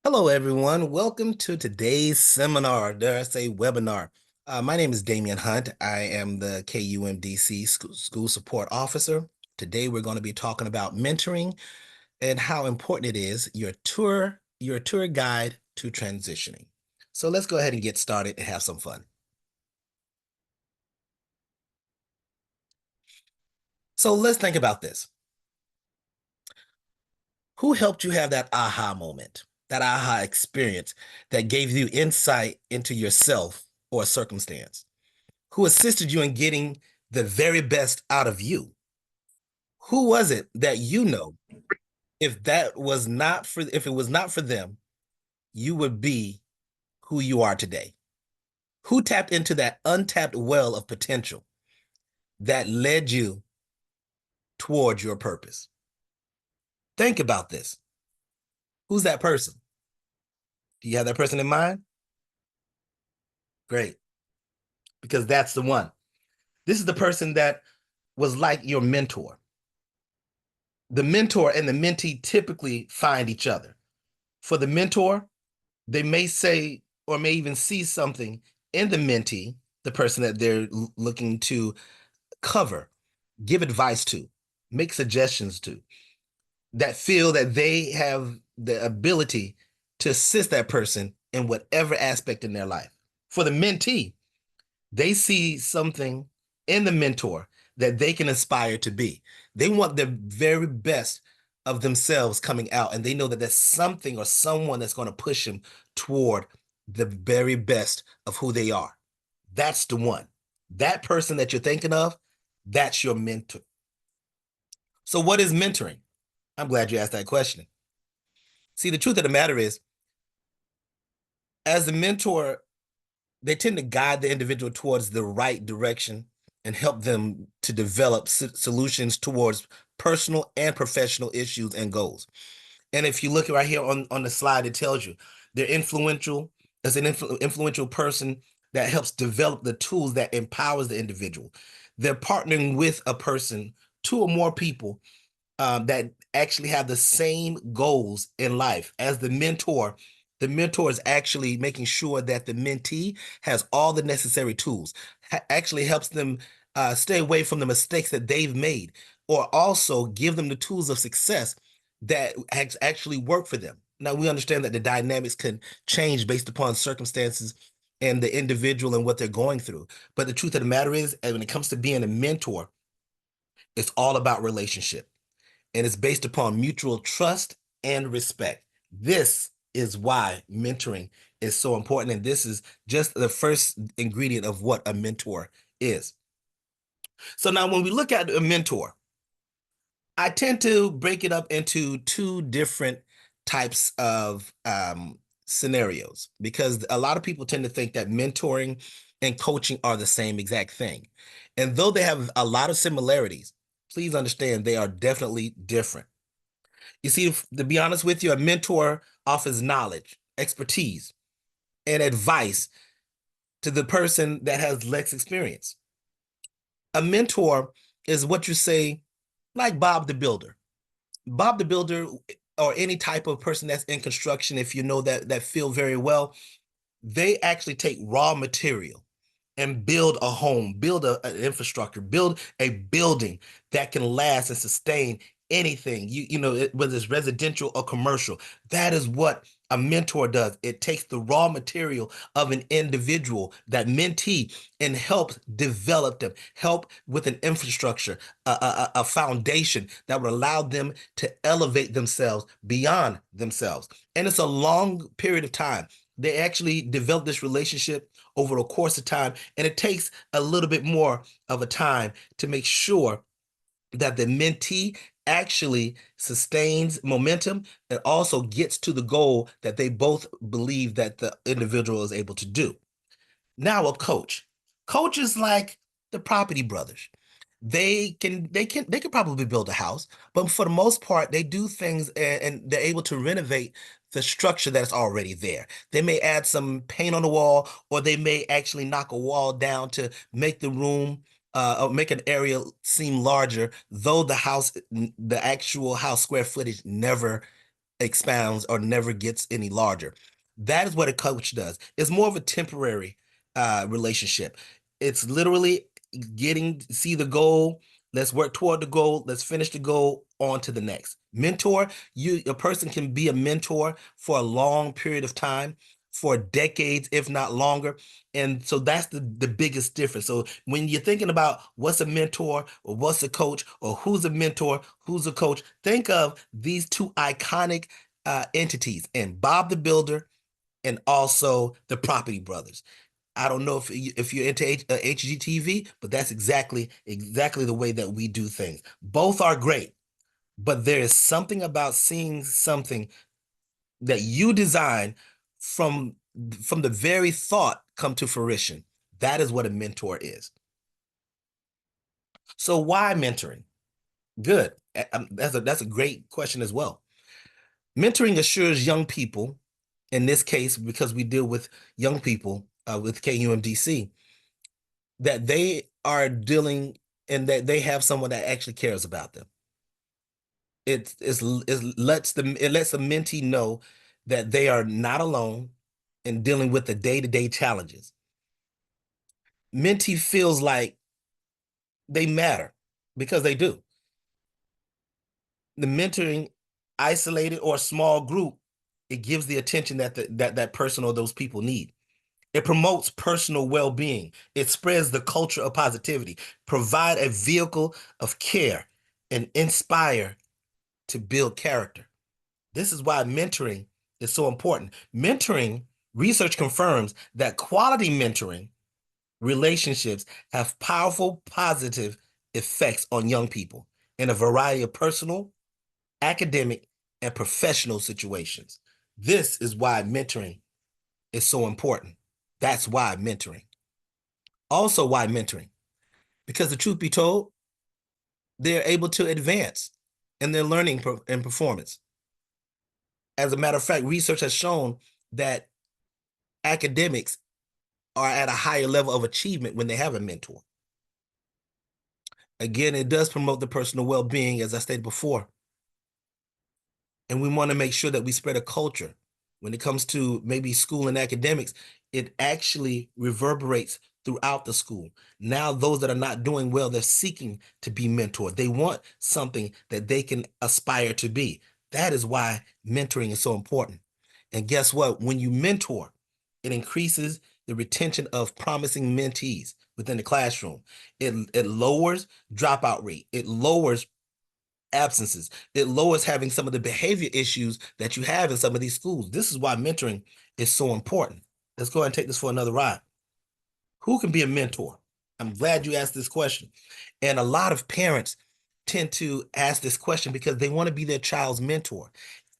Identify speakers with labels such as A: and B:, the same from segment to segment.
A: Hello, everyone. Welcome to today's seminar, dare I say webinar. My name is Damien Hunt. I am the KUMDC School Support Officer. Today, we're going to be talking about mentoring and how important it is, your tour guide to transitioning. So let's go ahead and get started and have some fun. So let's think about this. Who helped you have that aha moment, that aha experience that gave you insight into yourself or a circumstance? Who assisted you in getting the very best out of you? Who was it that if it was not for them, you would be who you are today? Who tapped into that untapped well of potential that led you towards your purpose? Think about this. Who's that person? Do you have that person in mind? Great, because that's the one. This is the person that was like your mentor. The mentor and the mentee typically find each other. For the mentor, they may say or may even see something in the mentee, the person that they're looking to cover, give advice to, make suggestions to, that feel that they have the ability to assist that person in whatever aspect in their life. For the mentee, they see something in the mentor that they can aspire to be. They want the very best of themselves coming out, and they know that there's something or someone that's going to push them toward the very best of who they are. That's the one. That person that you're thinking of, that's your mentor. So, what is mentoring? I'm glad you asked that question. See, the truth of the matter is, as the mentor, they tend to guide the individual towards the right direction and help them to develop solutions towards personal and professional issues and goals. And if you look right here on the slide, it tells you they're influential as an influential person that helps develop the tools that empowers the individual. They're partnering with a person, two or more people that actually have the same goals in life as the mentor. The mentor is actually making sure that the mentee has all the necessary tools, actually helps them stay away from the mistakes that they've made, or also give them the tools of success that actually work for them. Now, we understand that the dynamics can change based upon circumstances and the individual and what they're going through. But the truth of the matter is, and when it comes to being a mentor, it's all about relationship, and it's based upon mutual trust and respect. This is why mentoring is so important. And this is just the first ingredient of what a mentor is. So now when we look at a mentor, I tend to break it up into two different types of scenarios, because a lot of people tend to think that mentoring and coaching are the same exact thing. And though they have a lot of similarities, please understand they are definitely different. You see, to be honest with you, a mentor offers knowledge, expertise, and advice to the person that has less experience. A mentor is what you say, like Bob the Builder. Bob the Builder, or any type of person that's in construction, if you know that feel very well, they actually take raw material and build a home, build an infrastructure, build a building that can last and sustain anything. Whether it's residential or commercial. That is what a mentor does. It takes the raw material of an individual, that mentee, and helps develop them, help with an infrastructure, a foundation that would allow them to elevate themselves beyond themselves. And it's a long period of time. They actually develop this relationship over the course of time, and it takes a little bit more of a time to make sure that the mentee actually sustains momentum and also gets to the goal that they both believe that the individual is able to do. Now, a coach. Coach is like the property brothers. They can probably build a house, but for the most part, they do things, and they're able to renovate the structure that's already there. They may add some paint on the wall, or they may actually knock a wall down to make the room or make an area seem larger, though the actual house square footage never expounds or never gets any larger. That is what a coach does. It's more of a temporary relationship. It's literally getting see the goal. Let's work toward the goal. Let's finish the goal. On to the next. Mentor, a person can be a mentor for a long period of time, for decades, if not longer. And so that's the biggest difference. So when you're thinking about what's a mentor or what's a coach or who's a mentor, who's a coach, think of these two iconic entities, and Bob the Builder and also the Property Brothers. I don't know if you're into HGTV, but that's exactly the way that we do things. Both are great, but there is something about seeing something that you design from the very thought come to fruition. That is what a mentor is. So why mentoring? Good. That's a great question as well. Mentoring assures young people, in this case, because we deal with young people with KUMDC, that they are dealing and that they have someone that actually cares about them. It lets the mentee know that they are not alone in dealing with the day-to-day challenges. Mentee feels like they matter because they do. The mentoring, isolated or small group, it gives the attention that person or those people need. It promotes personal well-being. It spreads the culture of positivity, provide a vehicle of care, and inspire to build character. This is why mentoring is so important. Mentoring, research confirms that quality mentoring relationships have powerful positive effects on young people in a variety of personal, academic, and professional situations. This is why mentoring is so important. That's why mentoring. Also, why mentoring? Because the truth be told, they're able to advance in their learning and performance. As a matter of fact, research has shown that academics are at a higher level of achievement when they have a mentor. Again, it does promote the personal well-being, as I stated before. And we want to make sure that we spread a culture. When it comes to maybe school and academics, it actually reverberates throughout the school. Now, those that are not doing well, they're seeking to be mentored. They want something that they can aspire to be. That is why mentoring is so important. And guess what? When you mentor, it increases the retention of promising mentees within the classroom. It lowers dropout rate. It lowers absences. It lowers having some of the behavior issues that you have in some of these schools. This is why mentoring is so important. Let's go ahead and take this for another ride. Who can be a mentor? I'm glad you asked this question. And a lot of parents tend to ask this question because they want to be their child's mentor.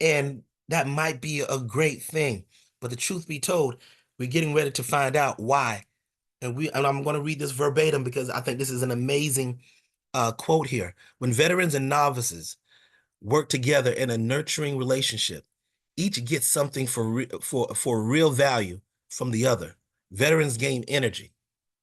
A: And that might be a great thing. But the truth be told, we're getting ready to find out why. And I'm going to read this verbatim because I think this is an amazing quote here. When veterans and novices work together in a nurturing relationship, each gets something for real value from the other. Veterans gain energy,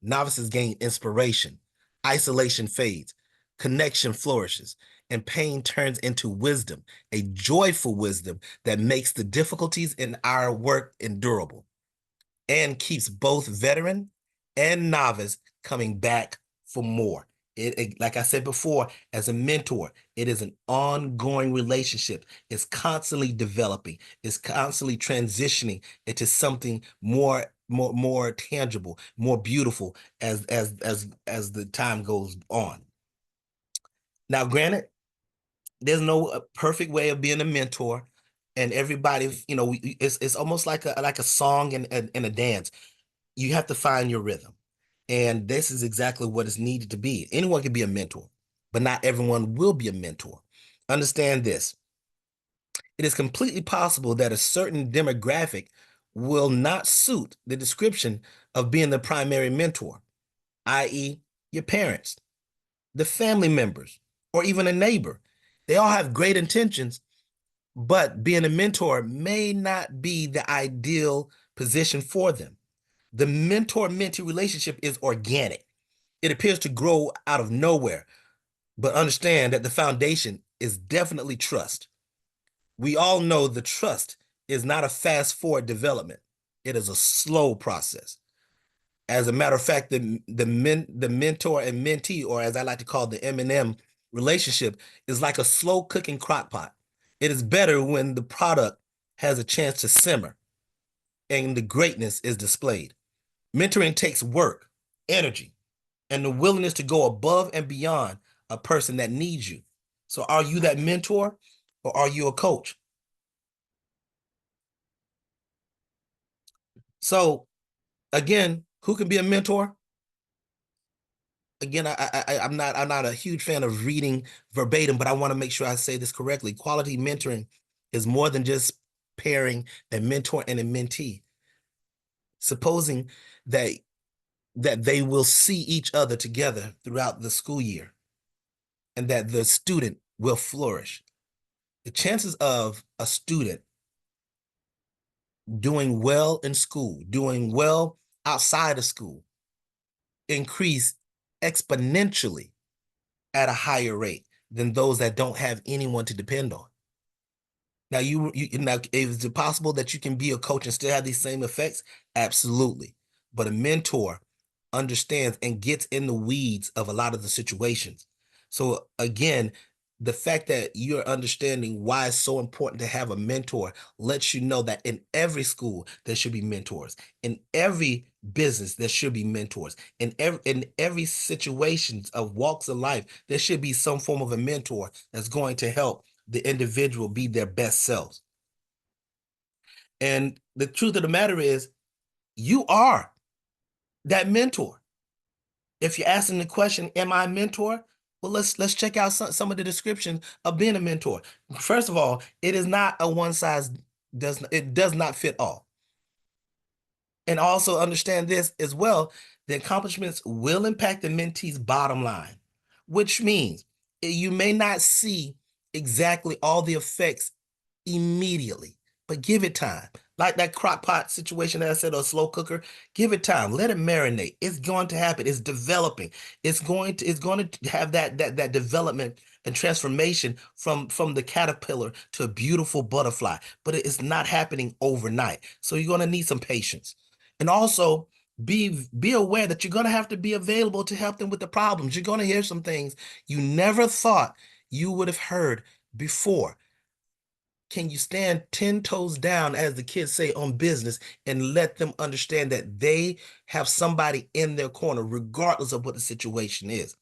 A: novices gain inspiration, isolation fades, connection flourishes, and pain turns into wisdom, a joyful wisdom that makes the difficulties in our work endurable and keeps both veteran and novice coming back for more. Like I said before, as a mentor, it is an ongoing relationship. It's constantly developing. It's constantly transitioning into something more tangible, more beautiful as the time goes on. Now, granted, there's no perfect way of being a mentor, and everybody, it's almost like a song and a dance. You have to find your rhythm. And this is exactly what is needed to be. Anyone can be a mentor, but not everyone will be a mentor. Understand this. It is completely possible that a certain demographic will not suit the description of being the primary mentor, i.e., your parents, the family members, or even a neighbor. They all have great intentions, but being a mentor may not be the ideal position for them. The mentor-mentee relationship is organic. It appears to grow out of nowhere, but understand that the foundation is definitely trust. We all know the trust is not a fast forward development. It is a slow process. As a matter of fact, the mentor and mentee, or as I like to call the M&M relationship, is like a slow cooking crock pot. It is better when the product has a chance to simmer and the greatness is displayed. Mentoring takes work, energy, and the willingness to go above and beyond a person that needs you. So are you that mentor or are you a coach? So again, who can be a mentor? Again, I'm not a huge fan of reading verbatim, but I want to make sure I say this correctly. Quality mentoring is more than just pairing a mentor and a mentee. Supposing that they will see each other together throughout the school year and that the student will flourish. The chances of a student doing well in school, doing well outside of school, increase exponentially at a higher rate than those that don't have anyone to depend on. Now, now, is it possible that you can be a coach and still have these same effects? Absolutely. But a mentor understands and gets in the weeds of a lot of the situations. So again, the fact that you're understanding why it's so important to have a mentor lets you know that in every school there should be mentors. In every business there should be mentors. In every situations of walks of life there should be some form of a mentor that's going to help the individual be their best selves. And the truth of the matter is, you are that mentor. If you're asking the question, am I a mentor? Well, let's check out some of the descriptions of being a mentor. First of all, it is not a one size does not fit all. And also understand this as well, the accomplishments will impact the mentee's bottom line, which means you may not see exactly all the effects immediately, but give it time. Like that crock pot situation that I said, or a slow cooker, give it time. Let it marinate. It's going to happen. It's developing. It's going to have that development and transformation from the caterpillar to a beautiful butterfly. But it's not happening overnight. So you're going to need some patience. And also be aware that you're going to have to be available to help them with the problems. You're going to hear some things you never thought you would have heard before. Can you stand 10 toes down, as the kids say, on business and let them understand that they have somebody in their corner, regardless of what the situation is?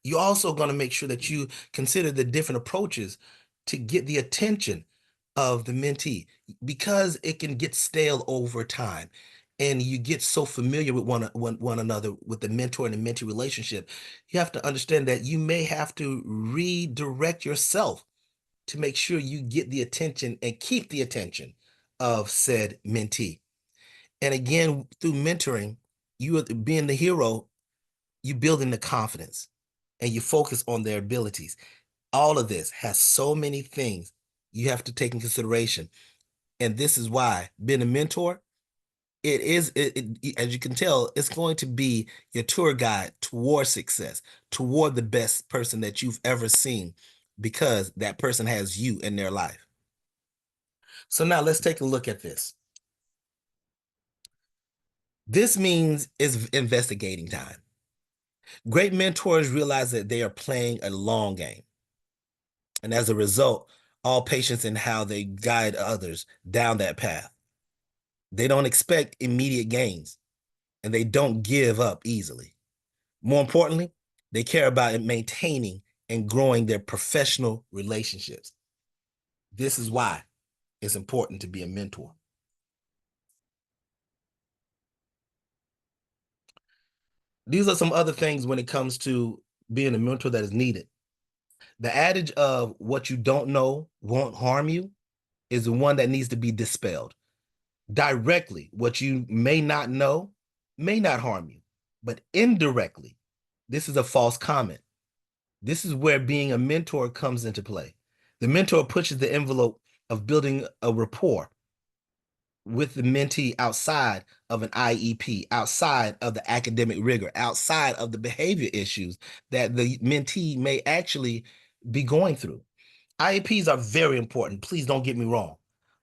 A: You're also going to make sure that you consider the different approaches to get the attention of the mentee, because it can get stale over time. And you get so familiar with one another with the mentor and the mentee relationship. You have to understand that you may have to redirect yourself to make sure you get the attention and keep the attention of said mentee. And again, through mentoring, you are being the hero, you building the confidence and you focus on their abilities. All of this has so many things you have to take in consideration. And this is why being a mentor, as you can tell, it's going to be your tour guide toward success, toward the best person that you've ever seen, because that person has you in their life. So now let's take a look at this. This means it's investigating time. Great mentors realize that they are playing a long game. And as a result, all patience in how they guide others down that path. They don't expect immediate gains and they don't give up easily. More importantly, they care about maintaining and growing their professional relationships. This is why it's important to be a mentor. These are some other things when it comes to being a mentor that is needed. The adage of what you don't know won't harm you is the one that needs to be dispelled. Directly, what you may not know may not harm you, but indirectly, this is a false comment. This is where being a mentor comes into play. The mentor pushes the envelope of building a rapport with the mentee outside of an IEP, outside of the academic rigor, outside of the behavior issues that the mentee may actually be going through. IEPs are very important. Please don't get me wrong.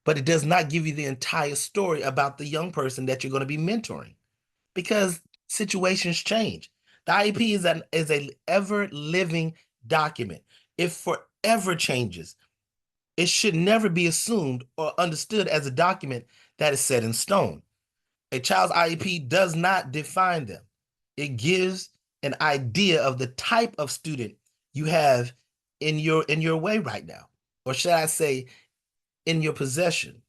A: But it does not give you the entire story about the young person that you're going to be mentoring because situations change. The IEP is a ever living document. It forever changes. It should never be assumed or understood as a document that is set in stone. A child's IEP does not define them. It gives an idea of the type of student you have in your way right now, or should I say, in your possession,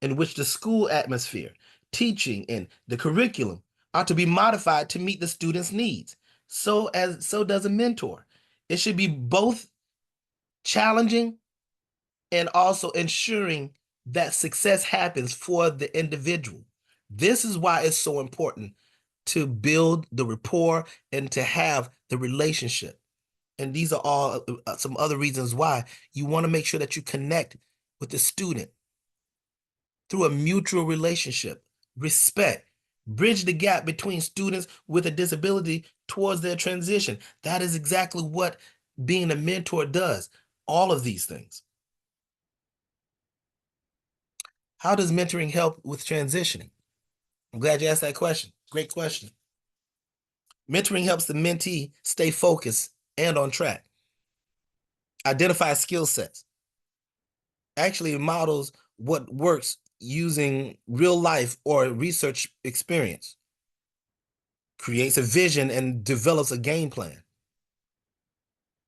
A: in which the school atmosphere, teaching, and the curriculum are to be modified to meet the student's needs. So does a mentor. It should be both challenging and also ensuring that success happens for the individual. This is why it's so important to build the rapport and to have the relationship. And these are all some other reasons why you want to make sure that you connect with the student through a mutual relationship, respect, bridge the gap between students with a disability towards their transition. That is exactly what being a mentor does. All of these things. How does mentoring help with transitioning? I'm glad you asked that question. Great question. Mentoring helps the mentee stay focused and on track. Identify skill sets. Actually, it models what works using real life or research experience. Creates a vision and develops a game plan.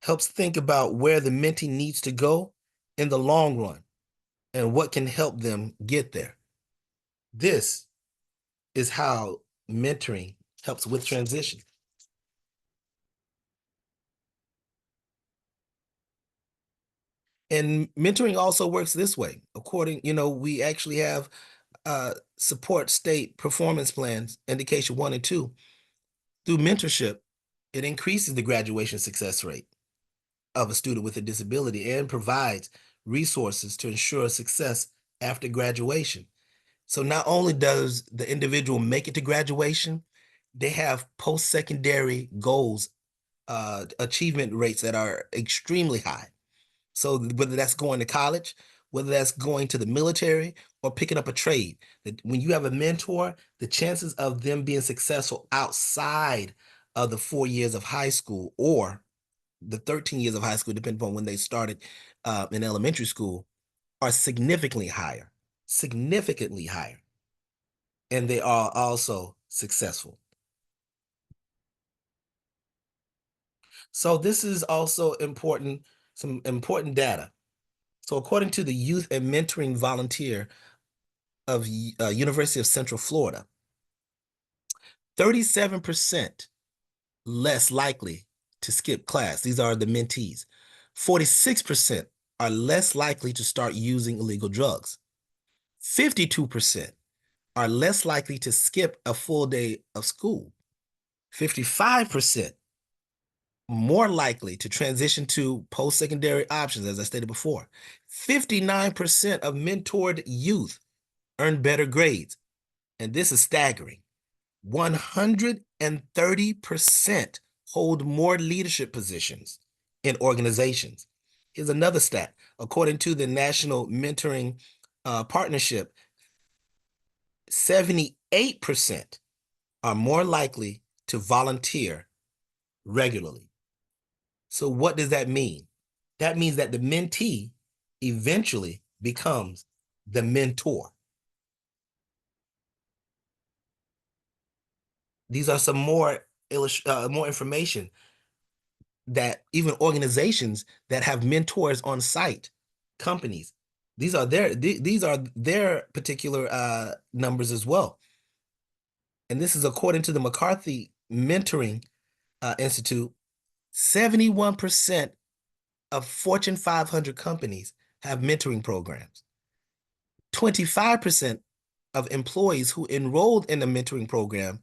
A: Helps think about where the mentee needs to go in the long run and what can help them get there. This is how mentoring helps with transition. And mentoring also works this way. We actually have support state performance plans, indication 1 and 2. Through mentorship, it increases the graduation success rate of a student with a disability and provides resources to ensure success after graduation. So not only does the individual make it to graduation, they have post-secondary goals, achievement rates that are extremely high. So whether that's going to college, whether that's going to the military or picking up a trade, that when you have a mentor, the chances of them being successful outside of the 4 years of high school or the 13 years of high school, depending upon when they started in elementary school, are significantly higher, and they are also successful. So this is also important, some important data. So according to the Youth and Mentoring Volunteer of University of Central Florida, 37% less likely to skip class. These are the mentees. 46% are less likely to start using illegal drugs. 52% are less likely to skip a full day of school. 55% more likely to transition to post-secondary options, as I stated before. 59% of mentored youth earn better grades, and this is staggering. 130% hold more leadership positions in organizations. Here's another stat. According to the National Mentoring Partnership, 78% are more likely to volunteer regularly. So what does that mean? That means that the mentee eventually becomes the mentor. These are some more information that even organizations that have mentors on site, companies, these are their particular numbers as well. And this is according to the McCarthy Mentoring Institute. 71% of Fortune 500 companies have mentoring programs. 25% of employees who enrolled in the mentoring program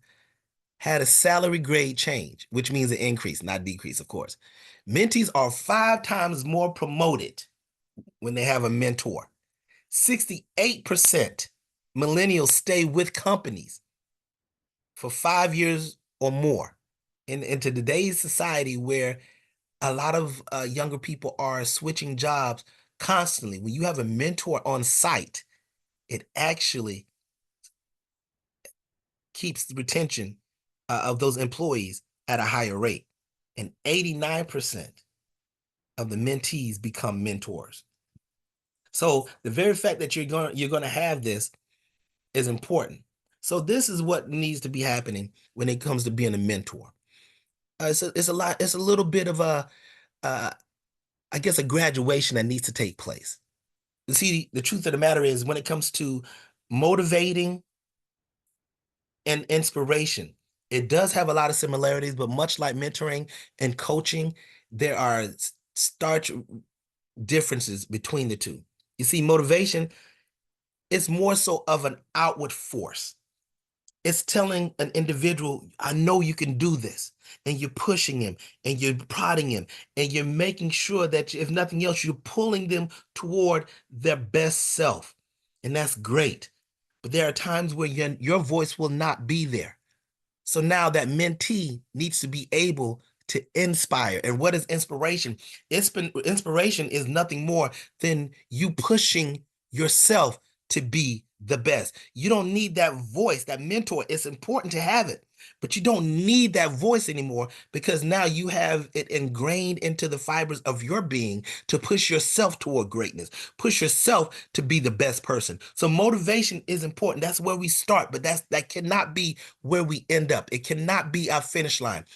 A: had a salary grade change, which means an increase, not decrease, of course. Mentees are 5 times more promoted when they have a mentor. 68% millennials stay with companies for 5 years or more. Into today's society where a lot of younger people are switching jobs constantly. When you have a mentor on site, it actually keeps the retention of those employees at a higher rate. And 89% of the mentees become mentors. So the very fact that you're gonna have this is important. So this is what needs to be happening when it comes to being a mentor. It's a little bit of uh, I guess, a graduation that needs to take place. You see, the truth of the matter is when it comes to motivating and inspiration, it does have a lot of similarities, but much like mentoring and coaching, there are stark differences between the two. You see, motivation is more so of an outward force. It's telling an individual, I know you can do this. And you're pushing him and you're prodding him and you're making sure that if nothing else, you're pulling them toward their best self. And that's great. But there are times where your voice will not be there. So now that mentee needs to be able to inspire. And what is inspiration? Inspiration is nothing more than you pushing yourself to be the best. You don't need that voice, that mentor. It's important to have it, but you don't need that voice anymore because now you have it ingrained into the fibers of your being to push yourself toward greatness, push yourself to be the best person. So motivation is important. That's where we start, but that cannot be where we end up. It cannot be our finish line.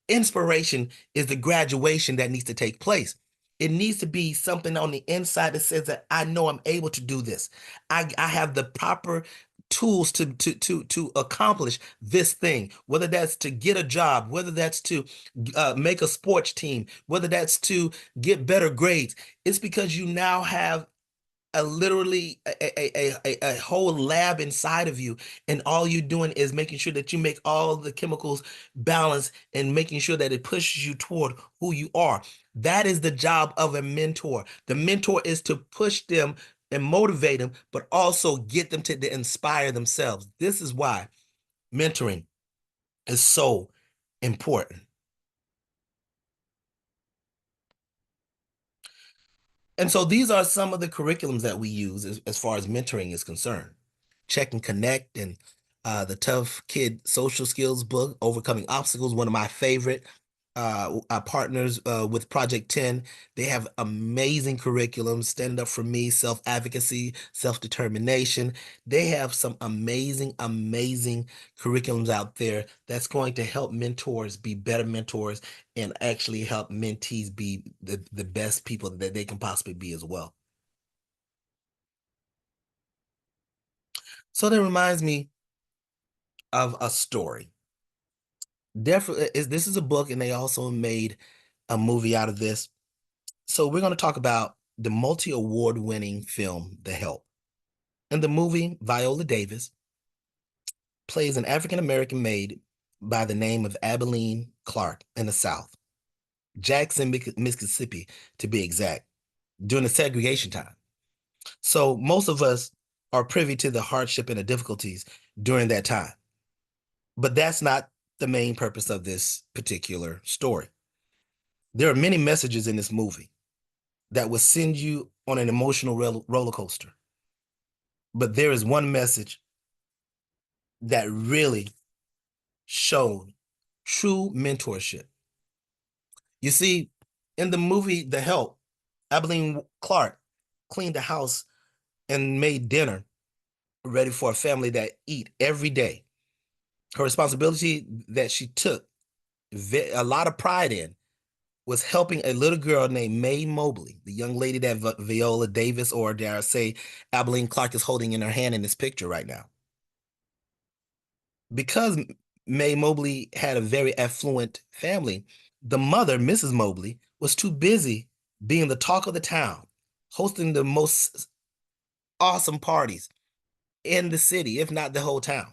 A: Inspiration is the graduation that needs to take place. It needs to be something on the inside that says that I know I'm able to do this. I have the proper tools to accomplish this thing, whether that's to get a job, whether that's to make a sports team, whether that's to get better grades. It's because you now have a literally a whole lab inside of you, and all you're doing is making sure that you make all the chemicals balance and making sure that it pushes you toward who you are. That is the job of a mentor. The mentor is to push them and motivate them, but also get them to inspire themselves. This is why mentoring is so important. And so these are some of the curriculums that we use as far as mentoring is concerned. Check and Connect and the Tough Kid Social Skills book, Overcoming Obstacles, one of my favorite. Our partners with Project 10, they have amazing curriculums, Stand Up For Me, self-advocacy, self-determination. They have some amazing, amazing curriculums out there that's going to help mentors be better mentors and actually help mentees be the best people that they can possibly be as well. So that reminds me of a story. Definitely, this is a book, and they also made a movie out of this. So we're going to talk about the multi-award winning film, The Help. In the movie, Viola Davis plays an African American maid by the name of Abilene Clark in the South, Jackson, Mississippi, to be exact, during the segregation time. So most of us are privy to the hardship and the difficulties during that time. But that's not the main purpose of this particular story. There are many messages in this movie that will send you on an emotional roller coaster. But there is one message that really showed true mentorship. You see, in the movie The Help, Abilene Clark cleaned the house and made dinner ready for a family that eat every day. Her responsibility that she took a lot of pride in was helping a little girl named Mae Mobley, the young lady that Viola Davis, or dare I say, Abilene Clark is holding in her hand in this picture right now. Because Mae Mobley had a very affluent family, the mother, Mrs. Mobley, was too busy being the talk of the town, hosting the most awesome parties in the city, if not the whole town.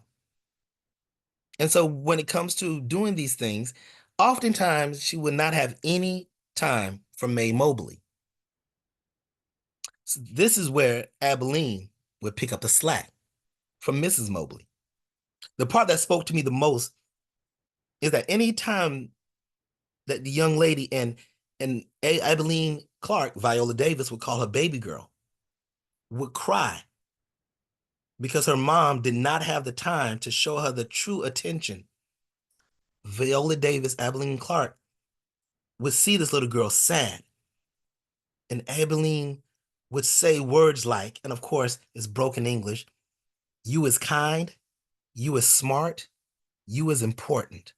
A: And so when it comes to doing these things, oftentimes she would not have any time for Mae Mobley. So this is where Abilene would pick up the slack from Mrs. Mobley. The part that spoke to me the most is that any time that the young lady and And Abilene Clark, Viola Davis, would call her baby girl, would cry because her mom did not have the time to show her the true attention. Viola Davis, Abilene Clark, would see this little girl sad. And Abilene would say words like, and of course, it's broken English, you is kind, you is smart, you is important.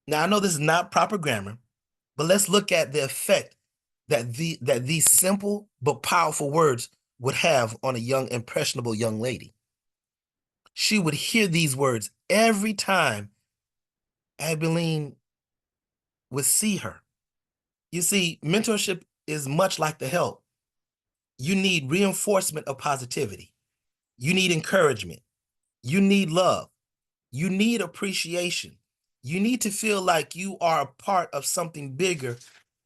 A: Now, I know this is not proper grammar, but let's look at the effect that these simple but powerful words would have on a young, impressionable young lady. She would hear these words every time Abilene would see her. You see, mentorship is much like the help. You need reinforcement of positivity. You need encouragement. You need love. You need appreciation. You need to feel like you are a part of something bigger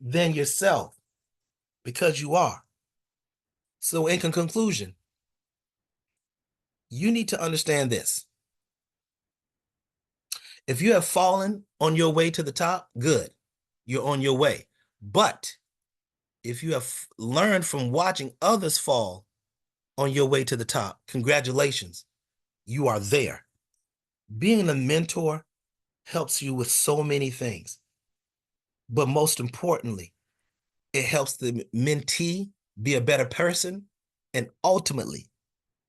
A: than yourself, because you are. So in conclusion, you need to understand this. If you have fallen on your way to the top, good, you're on your way. But if you have learned from watching others fall on your way to the top, congratulations, you are there. Being a mentor helps you with so many things. But most importantly, it helps the mentee be a better person. And ultimately,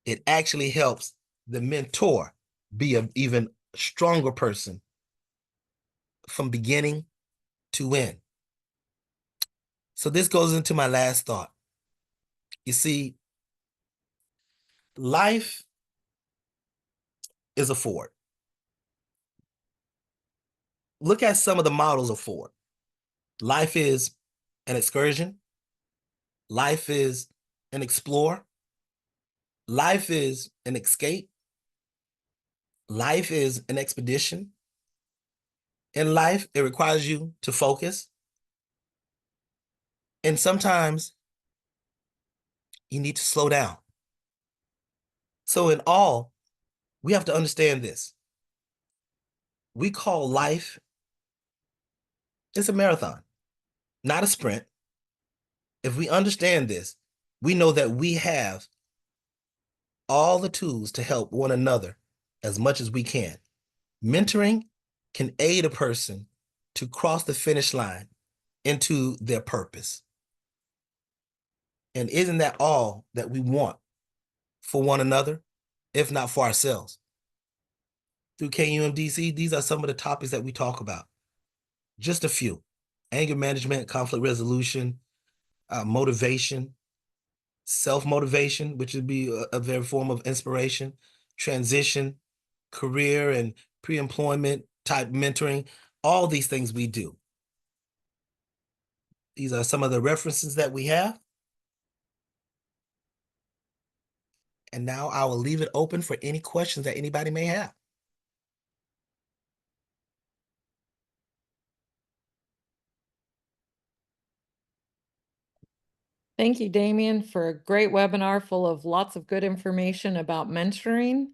A: it actually helps the mentor be an even stronger person from beginning to end. So this goes into my last thought. You see, life is a Ford. Look at some of the models of Ford. Life is an excursion. Life is an explorer. Life is an escape. Life is an expedition. In life, it requires you to focus. And sometimes you need to slow down. So in all, we have to understand this. We call life, it's a marathon, not a sprint. If we understand this, we know that we have all the tools to help one another as much as we can. Mentoring can aid a person to cross the finish line into their purpose. And isn't that all that we want for one another, if not for ourselves? Through KUMDC, these are some of the topics that we talk about. Just a few: anger management, conflict resolution, motivation, self-motivation, which would be a very form of inspiration, transition, career and pre-employment type mentoring, all these things we do. These are some of the references that we have. And now I will leave it open for any questions that anybody may have.
B: Thank you, Damien, for a great webinar full of lots of good information about mentoring.